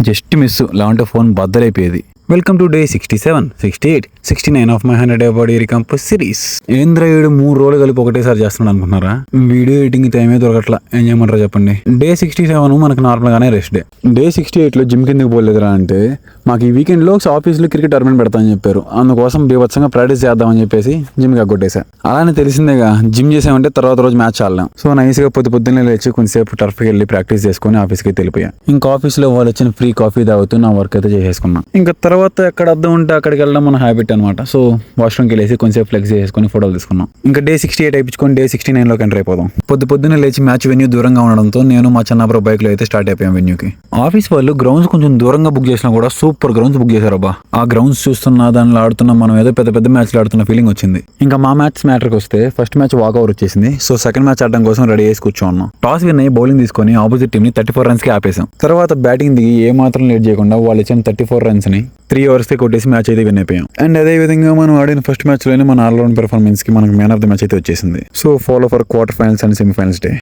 Just miss లేవంటే phone బద్దలైపోయేది. Welcome to day 67, 68, 69 of my 100 body recompose series. ఏంద్ర 3 రోజులు కలిపి ఒకటేసారి చేస్తున్నాడు అనుకుంటున్నారా? వీడియో ఎడిటింగ్ టైమే దొరకట్లా, ఏం చేయమంటారా చెప్పండి. డే 67 మనకు నార్మల్ గానే రెస్ట్ డే. డే 68 లో జిమ్ కిందకి పోలేదురా అంటే, మాకు ఈ వీకెండ్ లో ఆఫీస్ లో క్రికెట్ టోర్నమెంట్ పెడతామని చెప్పారు. అందుకోసం బీభత్సంగా ప్రాక్టీస్ చేద్దామని చెప్పేసి జిమ్ కి కొట్టేసా. అలానే తెలిసిందేగా, జిమ్ చేసామంటే తర్వాత రోజు మ్యాచ్ ఆడలేం. సో నైస్ గా పొద్దున్నే లేచి కొంచెంసేపు టర్ఫ్కి వెళ్ళి ప్రాక్టీస్ చేసుకుని ఆఫీస్కి అయితే వెళ్ళిపోయా. ఇంకా ఆఫీస్ లో వాళ్ళు వచ్చిన ఫ్రీ కాఫీ తాగుతూ నా వర్క్ అయితే చేసేసుకున్నా. ఇంకా తర్వాత ఎక్కడ అర్థం ఉంటే అక్కడికి వెళ్ళడం మన హ్యాబిట్ అనమాట. సో వాష్రూమ్కి వెళ్ళేసి కొంచెం ఫ్లెక్స్ చేసుకుని ఫోటోలు తీసుకున్నాం. ఇంకా డే 68 అయిపించుకొని డే 69 లోకి ఎంటర్ అయిపోదాం. పొద్దున్నే లేచి మ్యాచ్ వెన్యూ దూరంగా ఉండడంతో నేను మా చిన్నప్పుడు బైక్ లో అయితే స్టార్ట్ అయిపోయాం వెన్యూకి. ఆఫీస్ వాళ్ళు గ్రౌండ్స్ కొంచెం దూరంగా బుక్ చేసినా కూడా సూపర్ గ్రౌండ్స్ బుక్ చేశారు అబ్బా. ఆ గ్రౌండ్స్ చూస్తున్నా, దానిలో ఆడుతున్నా, మనం ఏదో పెద్ద పెద్ద మ్యాచ్లు ఆడుతున్న ఫీలింగ్ వచ్చింది. ఇంకా మా మ్యాచ్ మ్యాటర్కి వస్తే ఫస్ట్ మ్యాచ్ వాకౌట్ వచ్చేసింది. సో సెకండ్ మ్యాచ్ ఆడడం కోసం రెడీ చేసి కూర్చోన్నాం. టాస్ విన్ అయ్యి బౌలింగ్ తీసుకొని ఆపోజిట్ టీమ్ ని 34 రన్స్ కి ఆపేసాం. తర్వాత బ్యాటింగ్ దిగి ఏ మాత్రం లేట్ చేయకుండా వాళ్ళు ఇచ్చిన 34 రన్స్ ని 3 ఓవర్స్ కి కొట్టేసి మ్యాచ్ అయితే విన్ అయిపోయాం. అండ్ అదే విధంగా మనం ఆడిన ఫస్ట్ మ్యాచ్ లోనే మన ఆల్రౌండ్ పెర్ఫార్మెన్స్ కి మనకు మ్యాన్ ఆఫ్ ది మ్యాచ్ అయితే వచ్చేసింది. So follow for quarter finals and semifinals day.